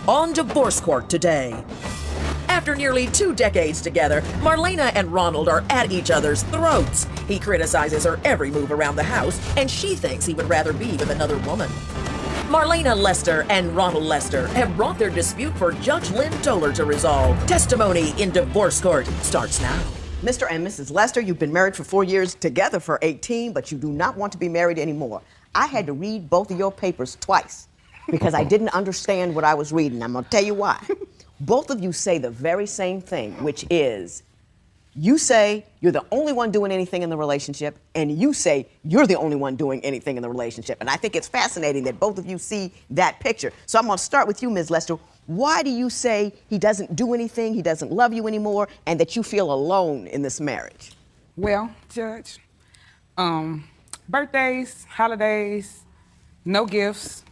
on Divorce Court today. After nearly 2 decades together, Marlena and Ronald are at each other's throats. He criticizes her every move around the house, and she thinks he would rather be with another woman. Marlena Lester and Ronald Lester have brought their dispute for Judge Lynn Toler to resolve. Testimony in Divorce Court starts now. Mr. and Mrs. Lester, you've been married for 4 years, together for 18, but you do not want to be married anymore. I had to read both of your papers twice because I didn't understand what I was reading. I'm going to tell you why. Both of you say the very same thing, which is, you say you're the only one doing anything in the relationship, and you say you're the only one doing anything in the relationship. And I think it's fascinating that both of you see that picture. So I'm going to start with you, Ms. Lester. Why do you say he doesn't do anything, he doesn't love you anymore, and that you feel alone in this marriage? Well, Judge, birthdays, holidays, no gifts.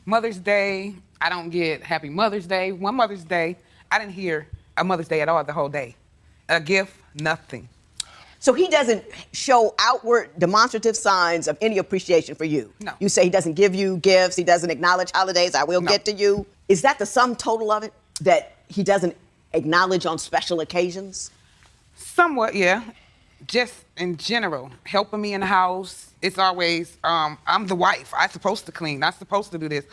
Mother's Day, I don't get Happy Mother's Day. One Mother's Day, I didn't hear a Mother's Day at all the whole day. A gift, nothing. So he doesn't show outward demonstrative signs of any appreciation for you? No. You say he doesn't give you gifts, he doesn't acknowledge holidays, I will get to you. Is that the sum total of it? That he doesn't acknowledge on special occasions? Somewhat, yeah. Just in general, helping me in the house. It's always, I'm the wife. I'm supposed to clean. Not supposed to do this.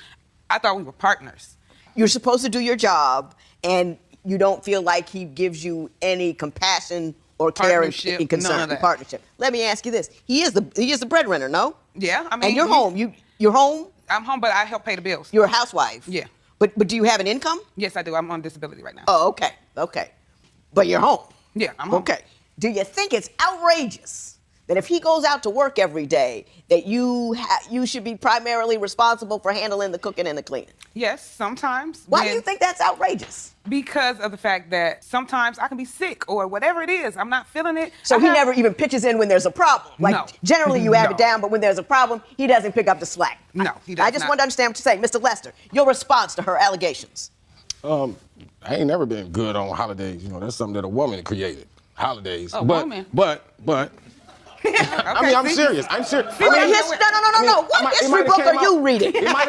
I thought we were partners. You're supposed to do your job, and you don't feel like he gives you any compassion or care and concern and partnership. Let me ask you this. He is the breadwinner, no? Yeah, I mean. And you're home. You're home? I'm home, but I help pay the bills. You're a housewife? Yeah. But do you have an income? Yes, I do. I'm on disability right now. Oh, okay. But you're home? Yeah, I'm home. Okay. Do you think it's outrageous that if he goes out to work every day, that you should be primarily responsible for handling the cooking and the cleaning? Yes, sometimes. Why do you think that's outrageous? Because of the fact that sometimes I can be sick or whatever it is. I'm not feeling it. So he never even pitches in when there's a problem? No. Generally you have it down, but when there's a problem, he doesn't pick up the slack? No, he does not. I just want to understand what you're saying. Mr. Lester, your response to her allegations? I ain't never been good on holidays. You know, that's something that a woman created. Holidays. A woman? But. Okay, I mean, I'm serious. I'm serious. No. What history book are you reading? It might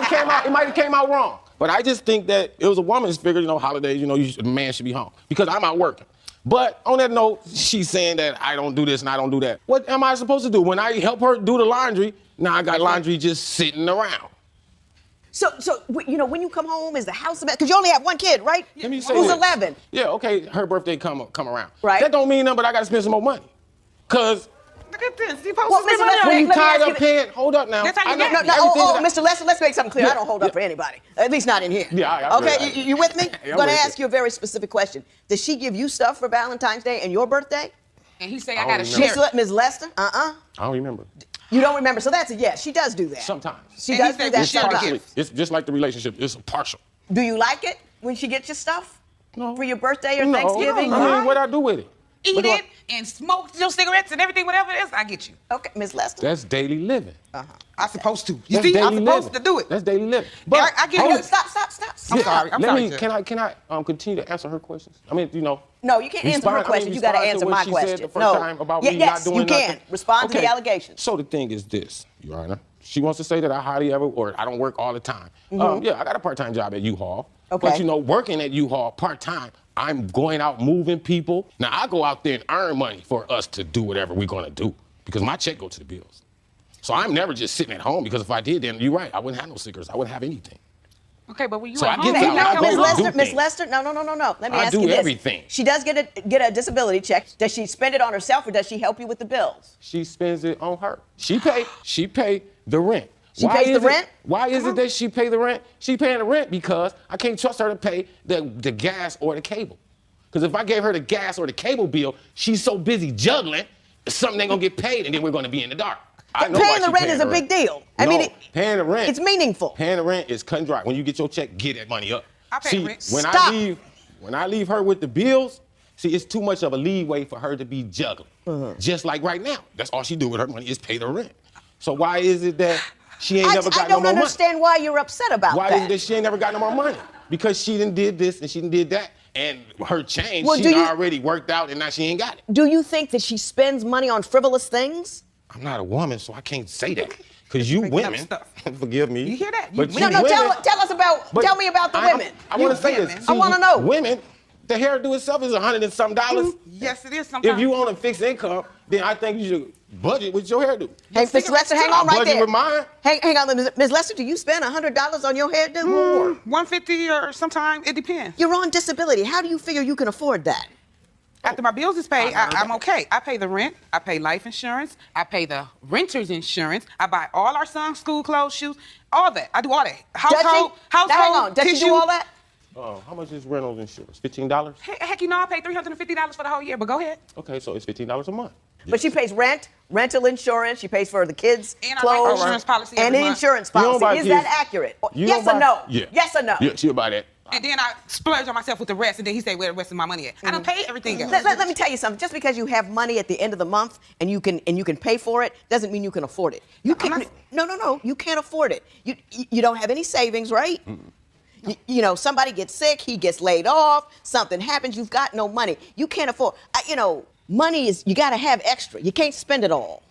have came out wrong. But I just think that it was a woman's figure, you know, holidays, you know, a man should be home. Because I'm out working. But on that note, she's saying that I don't do this and I don't do that. What am I supposed to do? When I help her do the laundry, now I got laundry just sitting around. So you know, when you come home, is the house a mess? Because you only have one kid, right? Let me say Who's this. 11? Yeah, okay, her birthday come around. Right. That don't mean nothing, but I got to spend some more money. Because Look at this. You supposed to spend money on when it. you tied up paying, hold up now. That's how you No, get Mr. Lester, let's make something clear. I don't hold up for anybody, at least not in here. Yeah, okay, you with me? Yeah, I'm going to ask you a very specific question. Does she give you stuff for Valentine's Day and your birthday? And he say I got to share. Ms. Lester? I don't remember. You don't remember, so that's a yes. She does do that. Sometimes. She does do that sometimes. Partially. It's just like the relationship. It's partial. Do you like it when she gets you stuff? No. For your birthday or No. Thanksgiving? I mean, what I do with it? Eat it and smoke your cigarettes and everything, whatever it is, I get you. Okay, Ms. Lester. That's daily living. I'm supposed to. You That's see, daily I'm supposed living. to do it. That's daily living. But I get you. Stop. I'm sorry. I'm sorry. Can I continue to answer her questions? I mean, you know. No, you can't answer her questions. You got to answer my question. She said the first time about me not doing nothing. Yes, you can. Respond to the allegations. So the thing is this, Your Honor. She wants to say that I hardly ever, or I don't work all the time. Yeah, I got a part-time job at U-Haul. Okay. But, you know, working at U-Haul part-time, I'm going out moving people. Now, I go out there and earn money for us to do whatever we're going to do because my check goes to the bills. So I'm never just sitting at home because if I did, then you're right. I wouldn't have no stickers. I wouldn't have anything. Okay, but when you So at I home, get that. Miss Lester, no. Let me ask you this. I do everything. She does get a disability check. Does she spend it on herself or does she help you with the bills? She spends it on her. She pay the rent. She pays the rent? Why is it that she pay the rent? She paying the rent because I can't trust her to pay the gas or the cable. Because if I gave her the gas or the cable bill, she's so busy juggling, something ain't gonna get paid and then we're gonna be in the dark. But paying the rent is a big deal. I mean, paying the rent. It's meaningful. Paying the rent is cut and dry. When you get your check, get that money up. I pay the rent. Stop. When I leave her with the bills, see, it's too much of a leeway for her to be juggling. Just like right now. That's all she do with her money is pay the rent. So why is it that she ain't never got no more money? I don't understand why you're upset about that. Why is it that she ain't never got no more money? Because she done did this and she done did that. And her change, she already worked out and now she ain't got it. Do you think that she spends money on frivolous things? I'm not a woman, so I can't say that. Because you Making up women, stuff. forgive me. You hear that? But You No, you no, women, tell me about the women. I want to say women. this. I wanna know. Women, the hairdo itself is $100 and some dollars. Yes, it is sometimes. If you on a fixed income, then I think you should budget with your hairdo. Hey, Mr. Lester, hang on right budget there. with mine. Hang on, Ms. Lester, do you spend $100 on your hairdo? More. 150 or sometimes, it depends. You're on disability. How do you figure you can afford that? After my bills is paid, I'm okay. I pay the rent, I pay life insurance, I pay the renter's insurance, I buy all our son's school clothes, shoes, all that. I do all that. Household Now, hang on. Does she tissue. do all that? How much is rental insurance? $15? Heck, you know, I pay $350 for the whole year, but go ahead. Okay, so it's $15 a month. But she pays rent, rental insurance, she pays for the kids' And I clothes. like insurance policy and every an month. insurance You don't policy. buy Is kids- that accurate? You Yes don't or buy- no? Yeah. Yes or no? Yeah, she'll buy that. And then I splurge on myself with the rest, and then he say, where the rest of my money at? I don't pay everything else. Let me tell you something. Just because you have money at the end of the month and you can pay for it doesn't mean you can afford it. You I'm can not- no. You can't afford it. You don't have any savings, right? You know, somebody gets sick, he gets laid off, something happens, you've got no money. You can't afford. Money is, you got to have extra. You can't spend it all.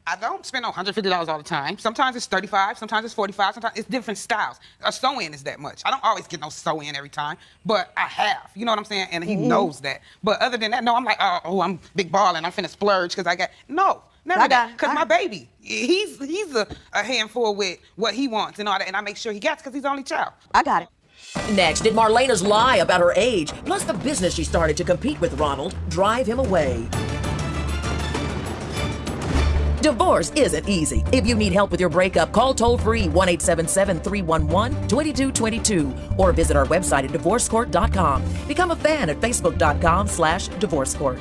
I don't spend $150 all the time. Sometimes it's $35, sometimes it's $45, sometimes it's different styles. A sew-in is that much. I don't always get no sew-in every time, but I have. You know what I'm saying? And he knows that. But other than that, no, I'm like, oh, I'm big ballin', I'm finna splurge because I got, no, never I got that. it. Because I- my baby, he's a handful with what he wants and all that, and I make sure he gets because he's the only child. I got it. Next, did Marlena's lie about her age, plus the business she started to compete with Ronald, drive him away? Divorce isn't easy. If you need help with your breakup, call toll-free 1-877-311-2222 or visit our website at divorcecourt.com. Become a fan at facebook.com/divorcecourt.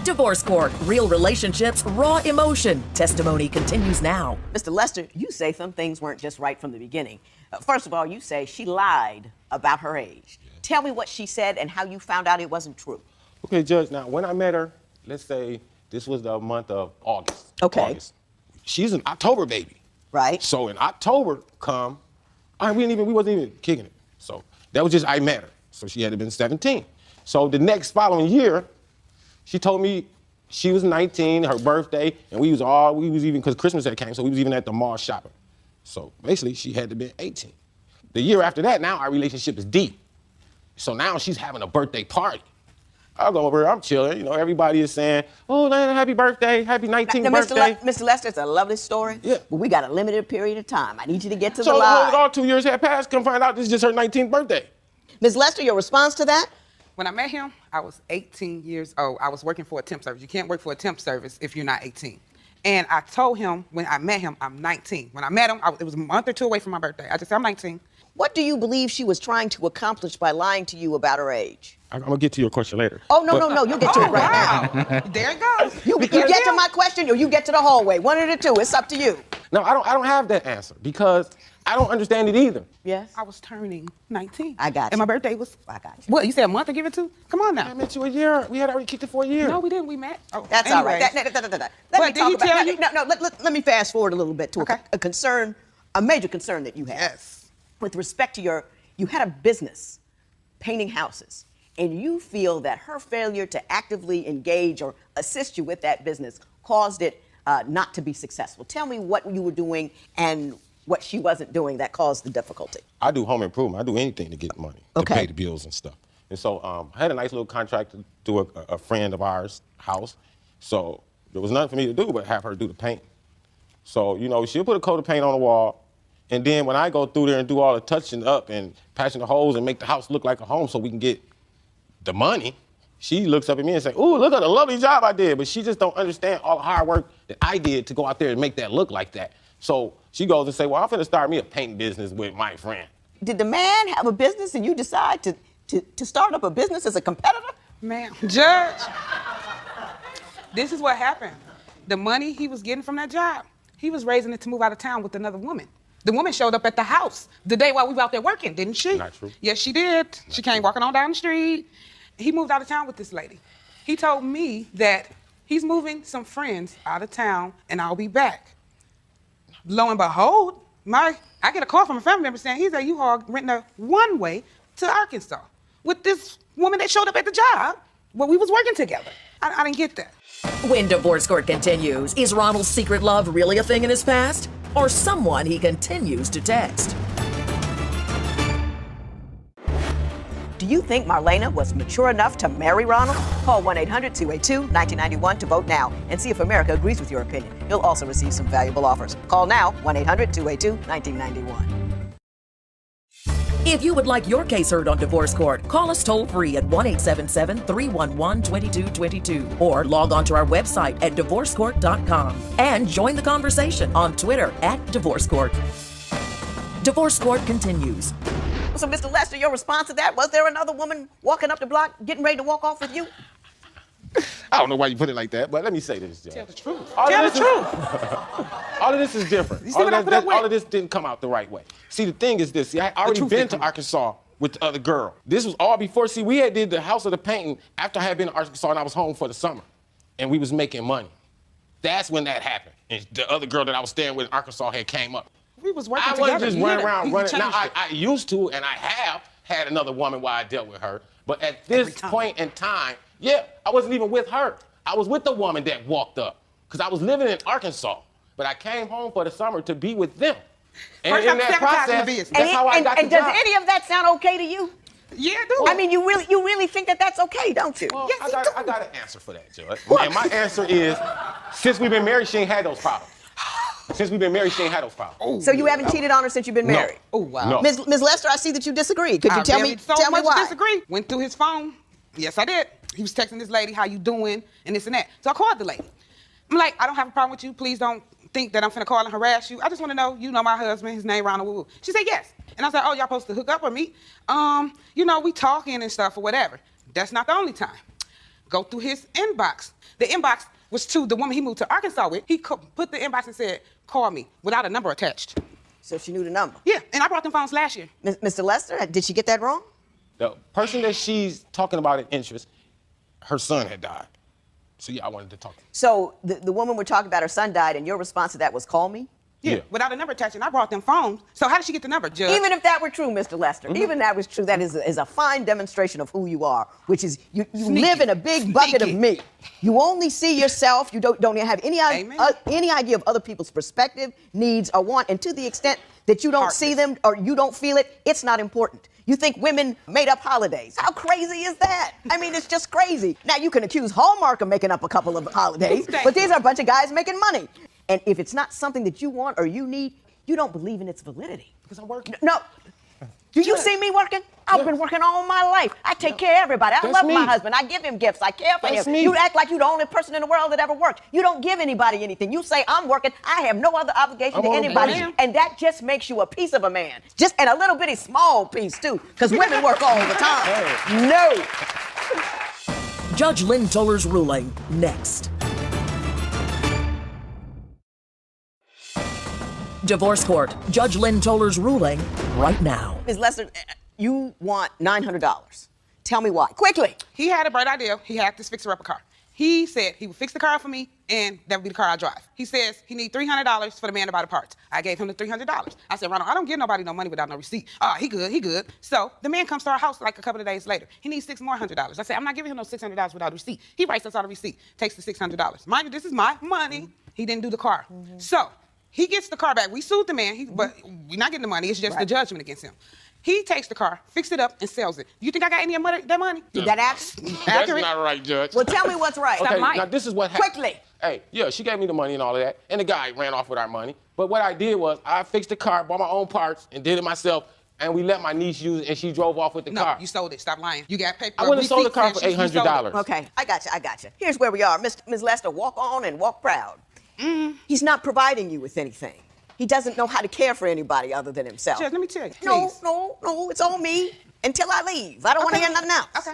Divorce Court, real relationships, raw emotion. Testimony continues now. Mr. Lester, you say some things weren't just right from the beginning. First of all, you say she lied about her age. Tell me what she said and how you found out it wasn't true. Okay, Judge, now when I met her, let's say this was the month of August. Okay. August. She's an October baby. Right. So in October we wasn't even kicking it. So that was just, I met her. So she had been 17. So the next following year, she told me she was 19, her birthday, and we was even, because Christmas had came, so we was even at the mall shopping. So basically, she had to be 18. The year after that, now our relationship is deep. So now she's having a birthday party. I go over here, I'm chilling, everybody is saying, oh, happy birthday, happy 19th Now, birthday. Mr. Lester, it's a lovely story. Yeah. But we got a limited period of time. I need you to get to So the lie. all 2 years had passed, come find out this is just her 19th birthday. Ms. Lester, your response to that? When I met him, I was 18 years old. I was working for a temp service. You can't work for a temp service if you're not 18. And I told him when I met him, I'm 19. When I met him, it was a month or two away from my birthday. I just said, I'm 19. What do you believe she was trying to accomplish by lying to you about her age? I'm gonna get to your question later. Oh, no, you'll get to it right now. Wow. There it goes. You get to my question or you get to the hallway. One of the two. It's up to you. No, I don't have that answer because I don't understand it either. Yes? I was turning 19. I got you. And my birthday was... I got you. What, you said a month to give it to? Come on I now. met you a year. We had already kicked it for a year. No, we didn't. We met. Oh, That's all right. anyways. But did he tell you? Let me fast forward a little bit to Okay. a concern, a major concern that you had. Yes. With respect to you had a business painting houses, and you feel that her failure to actively engage or assist you with that business caused it not to be successful. Tell me what you were doing and what she wasn't doing that caused the difficulty. I do home improvement. I do anything to get money Okay. to pay the bills and stuff. And so I had a nice little contract to do a friend of ours' house. So there was nothing for me to do but have her do the paint. So, she'll put a coat of paint on the wall. And then when I go through there and do all the touching up and patching the holes and make the house look like a home so we can get the money, she looks up at me and says, ooh, look at the lovely job I did. But she just don't understand all the hard work that I did to go out there and make that look like that. So she goes and say, well, I'm finna start me a painting business with my friend. Did the man have a business and you decide to start up a business as a competitor? Man, Judge, this is what happened. The money he was getting from that job, he was raising it to move out of town with another woman. The woman showed up at the house the day while we were out there working, didn't she? Not true. Yes, she did. She came walking on down the street. He moved out of town with this lady. He told me that he's moving some friends out of town and I'll be back. Lo and behold, I get a call from a family member saying he's at U-Haul renting a one-way to Arkansas with this woman that showed up at the job when we was working together. I didn't get that. When Divorce Court continues, is Ronald's secret love really a thing in his past? Or someone he continues to text? Do you think Marlena was mature enough to marry Ronald? Call 1-800-282-1991 to vote now and see if America agrees with your opinion. You'll also receive some valuable offers. Call now, 1-800-282-1991. If you would like your case heard on Divorce Court, call us toll-free at 1-877-311-2222 or log on to our website at divorcecourt.com and join the conversation on Twitter at Divorce Court. Divorce Court continues. So, Mr. Lester, your response to that, was there another woman walking up the block getting ready to walk off with you? I don't know why you put it like that, but let me say this, Judge. Tell the truth. Tell the truth. All of this is different. You see what I put up with? All of this didn't come out the right way. See, the thing is this. See, I already been to Arkansas with the other girl. This was all before. See, we had did the House of the Painting after I had been to Arkansas and I was home for the summer. And we was making money. That's when that happened. And the other girl that I was staying with in Arkansas had came up. We was working I together. wasn't just running around running. Now, I I used to, and I have had another woman while I dealt with her. But at this point in time, yeah, I wasn't even with her. I was with the woman that walked up because I was living in Arkansas. But I came home for the summer to be with them. And First in time that sabotaging process, the business. that's how I got the And does job. any of that sound okay to you? Yeah, I do. I mean, you really think that that's okay, don't you? Well, Yes, I you got, do. I got an answer for that, Judge. And my answer is, since we've been married, she ain't had those problems. Since we've been married, she ain't had those problems. So you haven't cheated on her since you've been married? Oh, wow. No. Ms. Lester, I see that you disagree. Could you I tell really me so much why? disagree. Went through his phone. Yes, I did. He was texting this lady, how you doing, and this and that. So I called the lady. I'm like, I don't have a problem with you. Please don't think that I'm finna call and harass you. I just want to know, you know my husband, his name Ronald Woo. She said yes. And I said, oh, y'all supposed to hook up or meet? You know, we talking and stuff or whatever. That's not the only time. Go through his inbox. The inbox was to the woman he moved to Arkansas with. He put the inbox and said, call me, without a number attached. So she knew the number. Yeah, and I brought them phones last year. Mr. Lester, did she get that wrong? The person that she's talking about in interest, her son had died. So yeah, I wanted to talk to her. So the woman we're talking about, her son died, and your response to that was call me? Yeah. Without a number attached, and I brought them phones. So how did she get the number, Judge? Even if that were true, Mr. Lester, even that was true, that is a fine demonstration of who you are, which is you live in a big bucket of me. You only see yourself. You don't have any idea of other people's perspective, needs, or want. And to the extent that you don't see them or you don't feel it, it's not important. You think women made up holidays. How crazy is that? I mean, it's just crazy. Now, you can accuse Hallmark of making up a couple of holidays, but these are a bunch of guys making money. And if it's not something that you want or you need, you don't believe in its validity. Because I'm working. No. Do you see me working? I've been working all my life. I take care of everybody. I love my husband. I give him gifts. I care for him. You act like you're the only person in the world that ever worked. You don't give anybody anything. You say, I'm working. I have no other obligation to anybody. And that just makes you a piece of a man. Just and a little bitty small piece, too. Because women work all the time. No. Judge Lynn Toler's ruling next. Divorce Court. Judge Lynn Toler's ruling right now. Ms. Lester, you want $900. Tell me why. Quickly. He had a bright idea. He had this fixer-upper car. He said he would fix the car for me, and that would be the car I drive. He says he needs $300 for the man to buy the parts. I gave him the $300. I said, Ronald, I don't give nobody no money without no receipt. He good. So the man comes to our house like a couple of days later. He needs $600 more. I said, I'm not giving him no $600 without a receipt. He writes us out a receipt, takes the $600. Mind you, this is my money. He didn't do the car. So he gets the car back. We sued the man, but we're not getting the money. It's just the judgment against him. He takes the car, fixes it up, and sells it. You think I got any of that money? Is that accurate? That's not right, Judge. Well, tell me what's right. Okay, now this is what happened. Quickly. Hey, yeah, she gave me the money and all of that, and the guy ran off with our money. But what I did was I fixed the car, bought my own parts, and did it myself, and we let my niece use it, and she drove off with the car. No, you sold it. Stop lying. You got paper. I would have sold the car for $800. Okay, I got you. Here's where we are. Ms. Lester, walk on and walk proud. He's not providing you with anything. He doesn't know how to care for anybody other than himself. Judge, let me tell you, please. No, it's on me until I leave. I don't want to hear nothing else. Okay.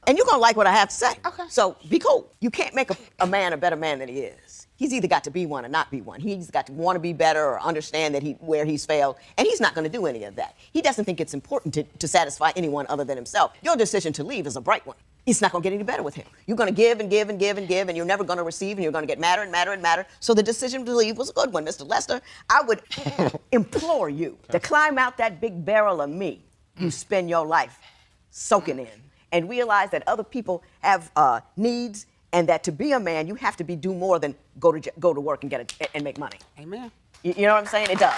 And you're going to like what I have to say. Okay. So be cool. You can't make a man a better man than he is. He's either got to be one or not be one. He's got to want to be better or understand that where he's failed, and he's not going to do any of that. He doesn't think it's important to satisfy anyone other than himself. Your decision to leave is a bright one. It's not going to get any better with him. You're going to give and give and give and give, and you're never going to receive, and you're going to get madder and madder and madder. So the decision to leave was a good one, Mr. Lester. I would implore you to climb out that big barrel of me you spend your life soaking in and realize that other people have needs and that to be a man, you have to do more than go to work and and make money. Amen. You know what I'm saying? It does.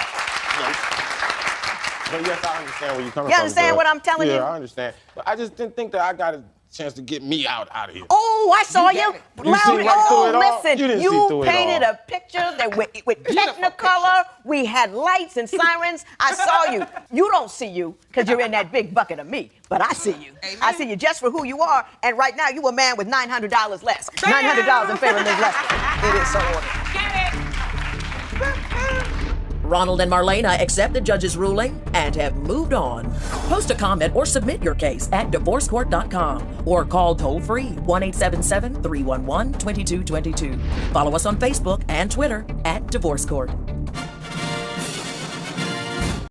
But yes, I understand where you're coming from. You understand what I'm telling you? Yeah, I understand. But I just didn't think that I got a chance to get me out of here. Oh, I saw you. You see right through it all? Listen, You didn't see through it painted all. a picture that with Technicolor. We had lights and sirens. I saw you. You don't see you because you're in that big bucket of me, but I see you. Amen. I see you just for who you are. And right now, you a man with $900 less. $900 in favor of Ms. Lester. It is so ordered. Ronald and Marlena accept the judge's ruling and have moved on. Post a comment or submit your case at divorcecourt.com or call toll-free 1-877-311-2222. Follow us on Facebook and Twitter at Divorce Court.